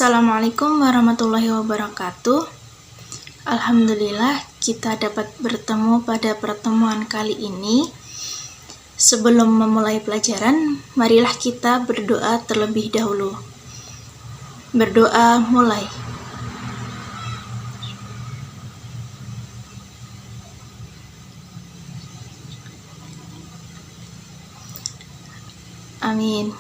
Assalamualaikum warahmatullahi wabarakatuh. Alhamdulillah kita dapat bertemu pada pertemuan kali ini. Sebelum memulai pelajaran, marilah kita berdoa terlebih dahulu. Berdoa mulai. Amin.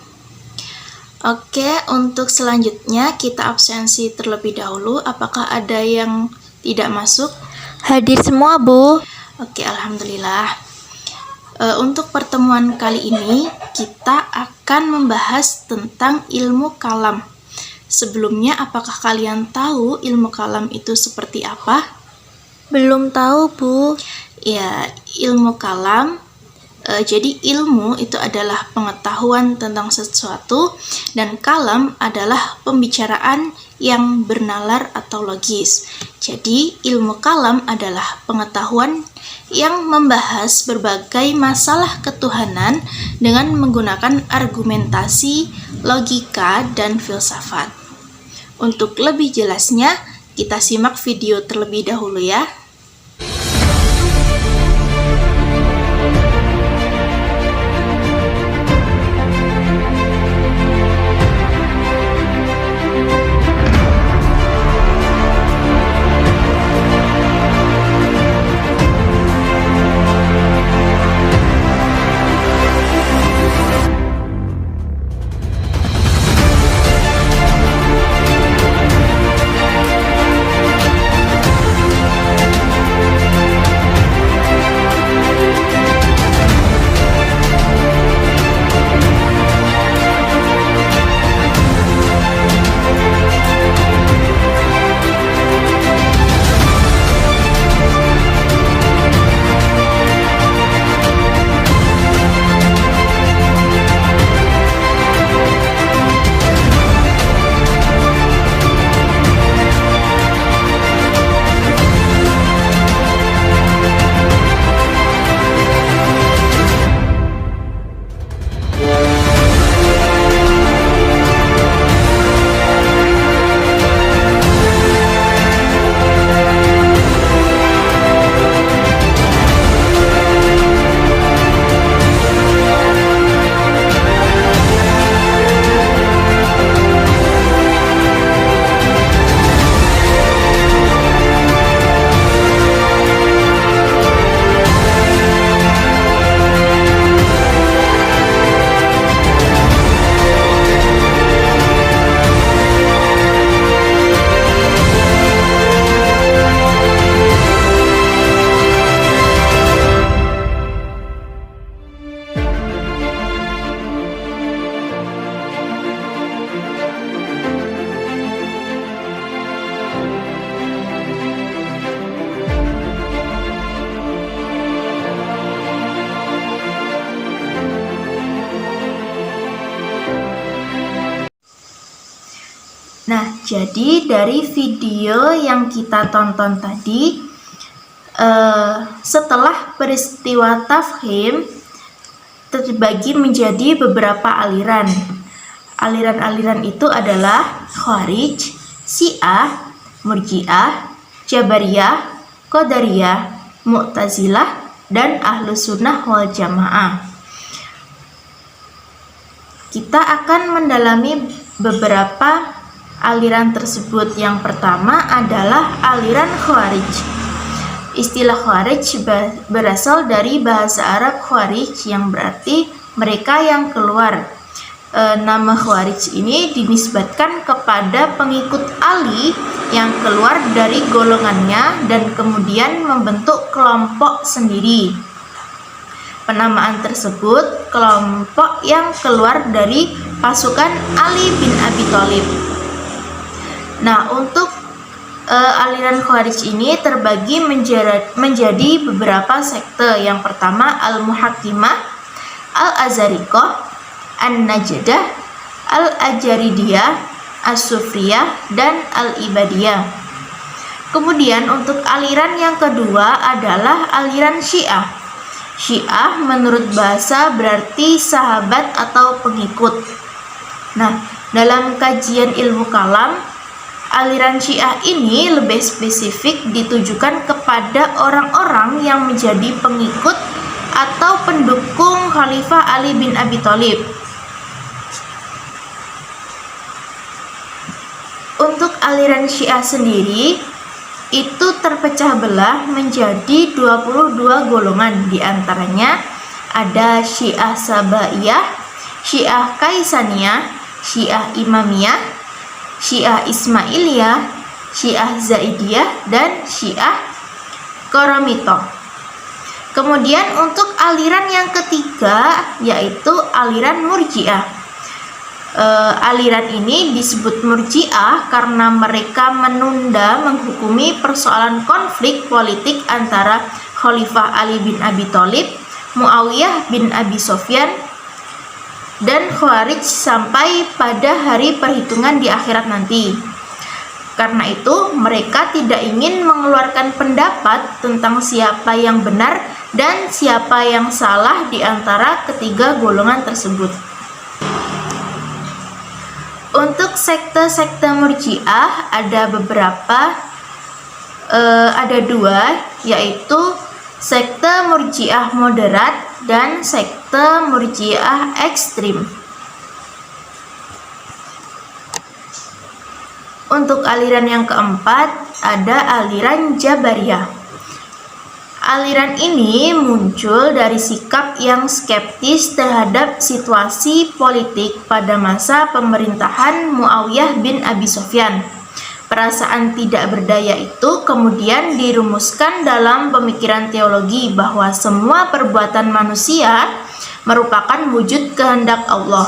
Oke, untuk selanjutnya kita absensi terlebih dahulu. Apakah ada yang tidak masuk? Hadir semua, Bu. Oke, alhamdulillah. Untuk pertemuan kali ini kita akan membahas tentang ilmu kalam. Sebelumnya, apakah kalian tahu ilmu kalam itu seperti apa? Belum tahu, Bu. Ya, ilmu kalam. Jadi ilmu itu adalah pengetahuan tentang sesuatu dan kalam adalah pembicaraan yang bernalar atau logis. Jadi ilmu kalam adalah pengetahuan yang membahas berbagai masalah ketuhanan dengan menggunakan argumentasi, logika, dan filsafat. Untuk lebih jelasnya, kita simak video terlebih dahulu ya. Nah, jadi dari video yang kita tonton tadi, setelah peristiwa tafhim terbagi menjadi beberapa aliran. Aliran-aliran itu adalah Khawarij, Syiah, Murji'ah, Jabariyah, Qadariyah, Mu'tazilah, dan Ahlus Sunnah wal Jamaah. Kita akan mendalami beberapa aliran tersebut. Yang pertama adalah aliran Khawarij. Istilah Khawarij berasal dari bahasa Arab Khawarij yang berarti mereka yang keluar. Nama Khawarij ini dinisbatkan kepada pengikut Ali yang keluar dari golongannya dan kemudian membentuk kelompok sendiri. Penamaan tersebut kelompok yang keluar dari pasukan Ali bin Abi Thalib. Nah, untuk aliran Khawarij ini terbagi menjadi beberapa sekte. Yang pertama Al-Muhakkimah, Al-Azariqah, An-Najdah, Al-Ajaridiyah, As-Sufriyah, dan Al-Ibadiyah. Kemudian untuk aliran yang kedua adalah aliran Syiah. Syiah menurut bahasa berarti sahabat atau pengikut. Nah, dalam kajian ilmu kalam Aliran Syiah ini lebih spesifik ditujukan kepada orang-orang yang menjadi pengikut atau pendukung Khalifah Ali bin Abi Thalib. Untuk aliran Syiah sendiri itu terpecah belah menjadi 22 golongan. Di antaranya ada Syiah Sabaiyah, Syiah Kaisaniyah, Syiah Imamiyah, Syiah Ismailiyah, Syiah Zaidiyah, dan Syiah Qaramitoh. Kemudian untuk aliran yang ketiga yaitu aliran Murji'ah. Aliran ini disebut Murji'ah karena mereka menunda menghukumi persoalan konflik politik antara Khalifah Ali bin Abi Thalib, Muawiyah bin Abi Sufyan, dan Khawarij sampai pada hari perhitungan di akhirat nanti. Karena itu, mereka tidak ingin mengeluarkan pendapat tentang siapa yang benar dan siapa yang salah di antara ketiga golongan tersebut. Untuk sekte-sekte Murji'ah ada beberapa, ada dua, yaitu sekte Murji'ah moderat dan sekte Murji'ah ekstrim. Untuk aliran yang keempat ada aliran Jabariyah. Aliran ini muncul dari sikap yang skeptis terhadap situasi politik pada masa pemerintahan Muawiyah bin Abi Sufyan. Perasaan tidak berdaya itu kemudian dirumuskan dalam pemikiran teologi bahwa semua perbuatan manusia merupakan wujud kehendak Allah.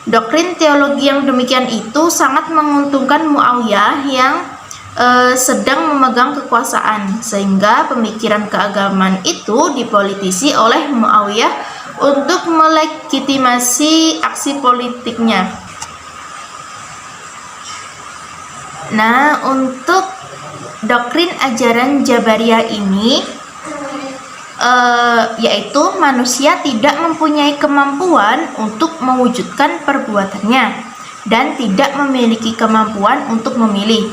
Doktrin teologi yang demikian itu sangat menguntungkan Muawiyah yang sedang memegang kekuasaan, sehingga pemikiran keagamaan itu dipolitisi oleh Muawiyah untuk melegitimasi aksi politiknya. Nah, untuk doktrin ajaran Jabariyah ini yaitu manusia tidak mempunyai kemampuan untuk mewujudkan perbuatannya dan tidak memiliki kemampuan untuk memilih.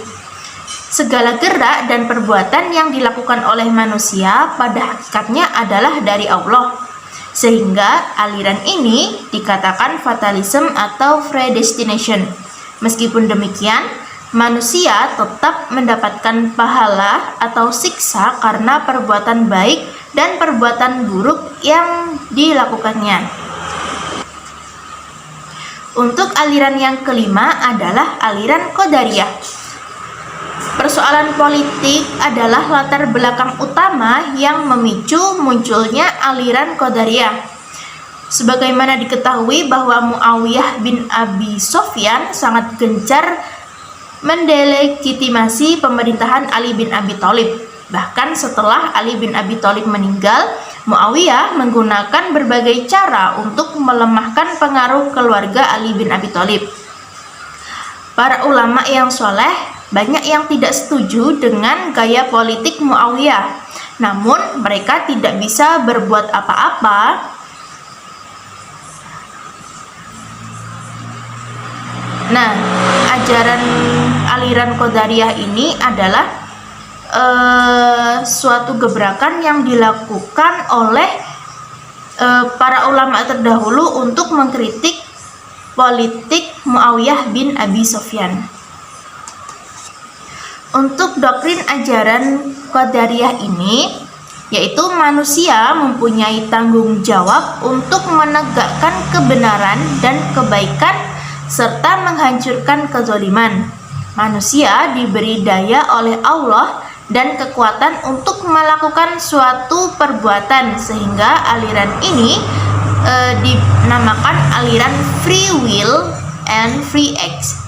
Segala gerak dan perbuatan yang dilakukan oleh manusia pada hakikatnya adalah dari Allah. Sehingga aliran ini dikatakan fatalism atau predestination. Meskipun demikian, manusia tetap mendapatkan pahala atau siksa karena perbuatan baik dan perbuatan buruk yang dilakukannya. Untuk aliran yang kelima adalah aliran Qadariyah. Persoalan politik adalah latar belakang utama yang memicu munculnya aliran Qadariyah. Sebagaimana diketahui bahwa Muawiyah bin Abi Sufyan sangat gencar mendelegitimasi pemerintahan Ali bin Abi Thalib. Bahkan setelah Ali bin Abi Thalib meninggal, Muawiyah menggunakan berbagai cara untuk melemahkan pengaruh keluarga Ali bin Abi Thalib. Para ulama yang soleh banyak yang tidak setuju dengan gaya politik Muawiyah, namun mereka tidak bisa berbuat apa-apa. Nah, ajaran aliran Qadariyah ini adalah suatu gebrakan yang dilakukan oleh para ulama terdahulu untuk mengkritik politik Muawiyah bin Abi Sufyan. Untuk doktrin ajaran Qadariyah ini, yaitu manusia mempunyai tanggung jawab untuk menegakkan kebenaran dan kebaikan serta menghancurkan kezaliman. Manusia diberi daya oleh Allah dan kekuatan untuk melakukan suatu perbuatan, sehingga aliran ini dinamakan aliran free will and free act.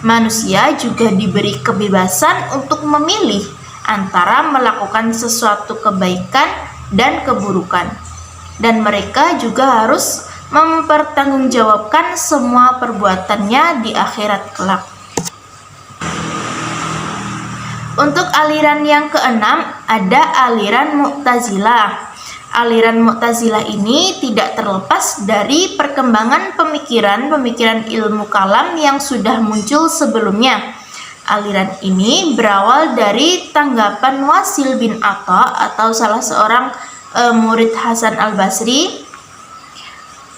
Manusia juga diberi kebebasan untuk memilih antara melakukan sesuatu kebaikan dan keburukan, dan mereka juga harus mempertanggungjawabkan semua perbuatannya di akhirat kelak. Untuk aliran yang keenam ada aliran Mu'tazilah. Aliran Mu'tazilah ini tidak terlepas dari perkembangan pemikiran ilmu kalam yang sudah muncul sebelumnya. Aliran ini berawal dari tanggapan Wasil bin Atha atau salah seorang murid Hasan al-Basri.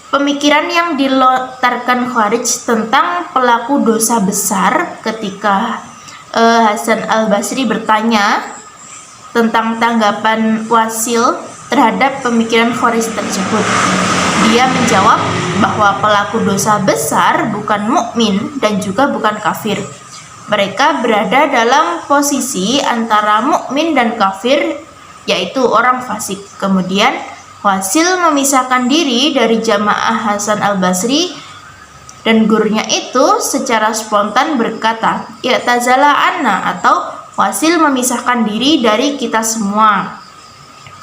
Pemikiran yang dilontarkan Khawarij tentang pelaku dosa besar ketika Hasan al-Basri bertanya tentang tanggapan Wasil terhadap pemikiran Khawarij tersebut. Dia menjawab bahwa pelaku dosa besar bukan mukmin dan juga bukan kafir. Mereka berada dalam posisi antara mukmin dan kafir, yaitu orang fasik. Kemudian Wasil memisahkan diri dari jamaah Hasan al-Basri dan gurunya itu secara spontan berkata, "I'tazala anna," atau Wasil memisahkan diri dari kita semua.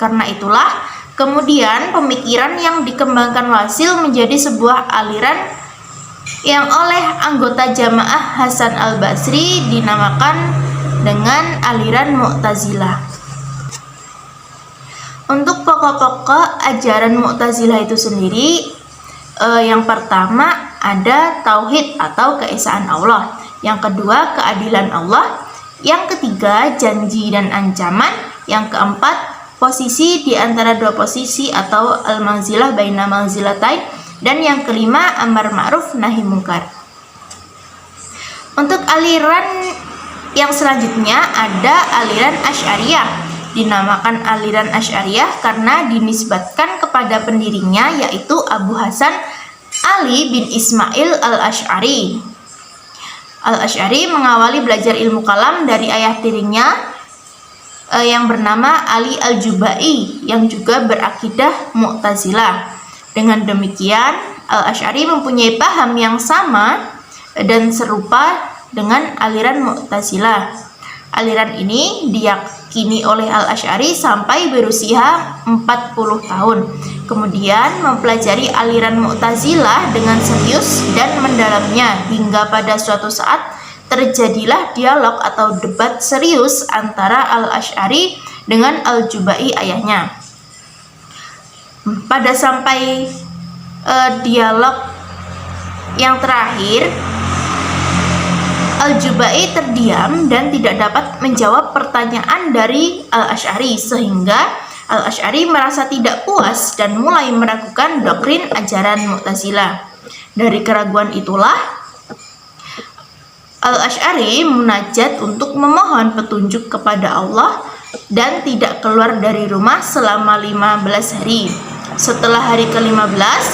Karena itulah kemudian pemikiran yang dikembangkan Wasil menjadi sebuah aliran yang oleh anggota jamaah Hasan al-Basri dinamakan dengan aliran Mu'tazilah. Untuk pokok-pokok ajaran Mu'tazilah itu sendiri, yang pertama ada tauhid atau keesaan Allah, yang kedua keadilan Allah, yang ketiga janji dan ancaman, yang keempat posisi di antara dua posisi atau al-manzilah baina manzilatain, dan yang kelima amar ma'ruf nahi mungkar. Untuk aliran yang selanjutnya ada aliran Asy'ariyah. Dinamakan aliran Asy'ariyah karena dinisbatkan kepada pendirinya yaitu Abu Hasan Ali bin Ismail al-Asy'ari. Al-Asy'ari mengawali belajar ilmu kalam dari ayah tirinya yang bernama Ali al-Jubai yang juga berakidah Mu'tazilah. Dengan demikian, Al-Asy'ari mempunyai paham yang sama dan serupa dengan aliran Mu'tazilah. Aliran ini diyakini oleh Al-Asy'ari sampai berusia 40 tahun. Kemudian mempelajari aliran Mu'tazilah dengan serius dan mendalamnya hingga pada suatu saat terjadilah dialog atau debat serius antara Al-Asy'ari dengan Al-Jubai ayahnya. Pada sampai dialog yang terakhir, Al-Jubai terdiam dan tidak dapat menjawab pertanyaan dari Al-Asy'ari sehingga Al-Asy'ari merasa tidak puas dan mulai meragukan doktrin ajaran Mu'tazilah. Dari keraguan itulah Al-Asy'ari munajat untuk memohon petunjuk kepada Allah dan tidak keluar dari rumah selama 15 hari. Setelah hari ke-15,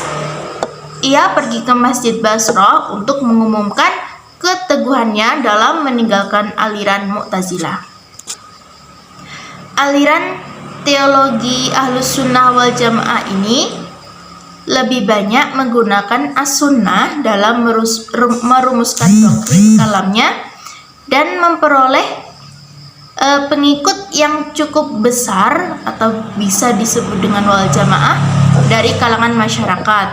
ia pergi ke Masjid Basra untuk mengumumkan keteguhannya dalam meninggalkan aliran Mu'tazilah. Aliran teologi Ahlus Sunnah wal Jamaah ini lebih banyak menggunakan as-sunnah dalam merumuskan doktrin kalamnya dan memperoleh pengikut yang cukup besar atau bisa disebut dengan wal jamaah dari kalangan masyarakat.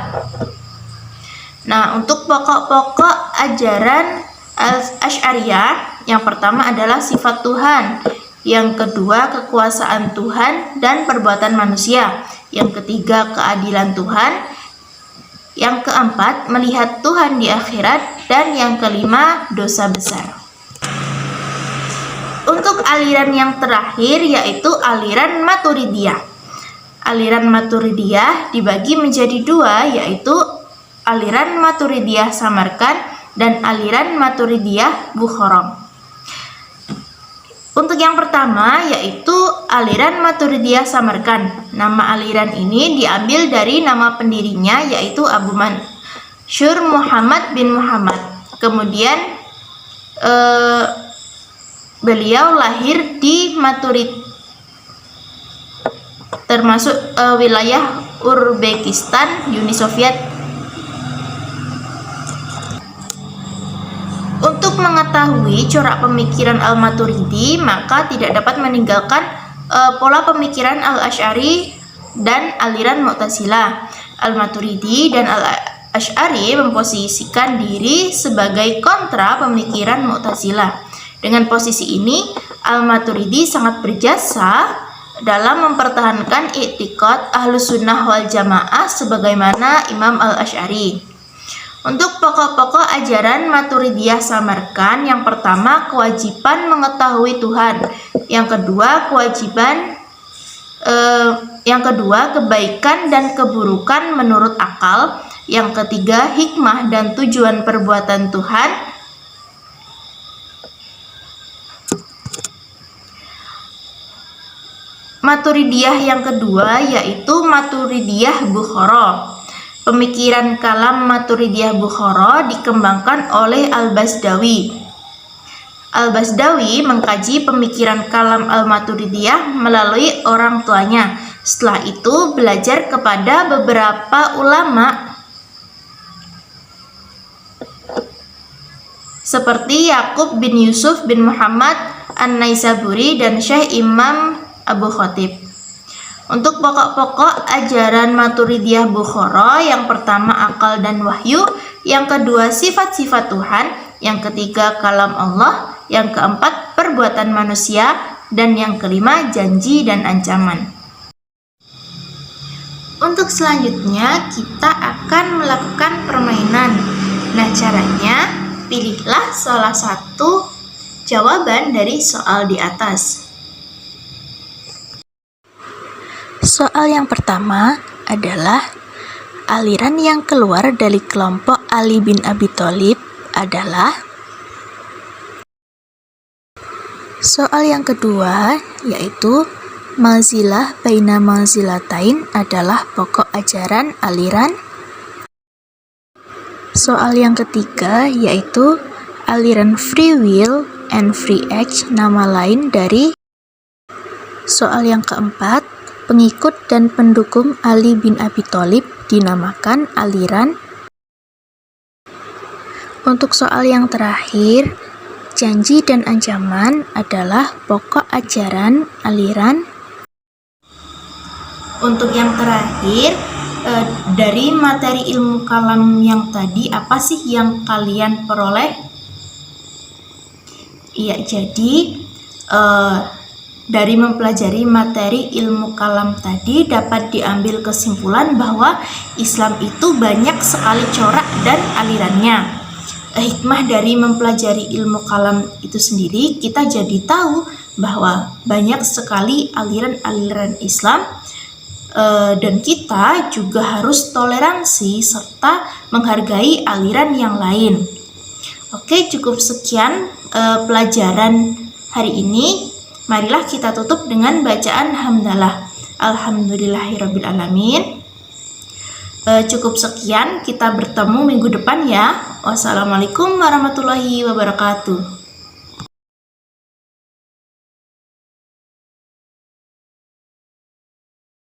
Nah, untuk pokok-pokok ajaran Asy'ariyah, yang pertama adalah sifat Tuhan, yang kedua kekuasaan Tuhan dan perbuatan manusia, yang ketiga keadilan Tuhan, yang keempat melihat Tuhan di akhirat, dan yang kelima dosa besar. Untuk aliran yang terakhir yaitu aliran Maturidiyah. Aliran Maturidiyah dibagi menjadi dua, yaitu aliran Maturidiyah Samarkand dan aliran Maturidiyah Bukhara. Untuk yang pertama yaitu aliran Maturidiyah Samarkand. Nama aliran ini diambil dari nama pendirinya yaitu Abu Mansur Muhammad bin Muhammad. Kemudian beliau lahir di Maturid, termasuk wilayah Uzbekistan, Uni Soviet. Untuk mengetahui corak pemikiran Al-Maturidi, maka tidak dapat meninggalkan pola pemikiran Al-Asy'ari dan aliran Mu'tazilah. Al-Maturidi dan Al-Asy'ari memposisikan diri sebagai kontra pemikiran Mu'tazilah. Dengan posisi ini, Al-Maturidi sangat berjasa dalam mempertahankan i'tiqad Ahlus Sunnah wal Jamaah sebagaimana Imam Al-Asy'ari. Untuk pokok-pokok ajaran Maturidiyah Samarkand, yang pertama kewajiban mengetahui Tuhan, yang kedua kebaikan dan keburukan menurut akal, yang ketiga hikmah dan tujuan perbuatan Tuhan, Maturidiyah yang kedua yaitu Maturidiyah Bukhara. Pemikiran kalam Maturidiyah Bukhara dikembangkan oleh Al-Bazdawi. Al-Bazdawi mengkaji pemikiran kalam Al-Maturidiyah melalui orang tuanya. Setelah itu belajar kepada beberapa ulama seperti Yakub bin Yusuf bin Muhammad An-Naisaburi dan Syekh Imam Abu Khatib. Untuk pokok-pokok ajaran Maturidiyah Bukhara, yang pertama akal dan wahyu, yang kedua sifat-sifat Tuhan, yang ketiga kalam Allah, yang keempat perbuatan manusia, dan yang kelima janji dan ancaman. Untuk selanjutnya kita akan melakukan permainan. Nah, caranya pilihlah salah satu jawaban dari soal di atas. Soal yang pertama adalah aliran yang keluar dari kelompok Ali bin Abi Thalib adalah. Soal yang kedua yaitu Mazilah baina mazilatain adalah pokok ajaran aliran. Soal yang ketiga yaitu aliran Free Will and Free Act nama lain dari. Soal yang keempat, pengikut dan pendukung Ali bin Abi Thalib dinamakan aliran. Untuk soal yang terakhir, janji dan ancaman adalah pokok ajaran aliran. Untuk yang terakhir, dari materi ilmu kalam yang tadi, apa sih yang kalian peroleh? Iya, jadi dari mempelajari materi ilmu kalam tadi dapat diambil kesimpulan bahwa Islam itu banyak sekali corak dan alirannya. Hikmah dari mempelajari ilmu kalam itu sendiri, kita jadi tahu bahwa banyak sekali aliran-aliran Islam, dan kita juga harus toleransi serta menghargai aliran yang lain. Oke, cukup sekian pelajaran hari ini. Marilah kita tutup dengan bacaan hamdalah. Alhamdulillahirrabbilalamin. Cukup sekian, kita bertemu minggu depan ya. Wassalamualaikum warahmatullahi wabarakatuh.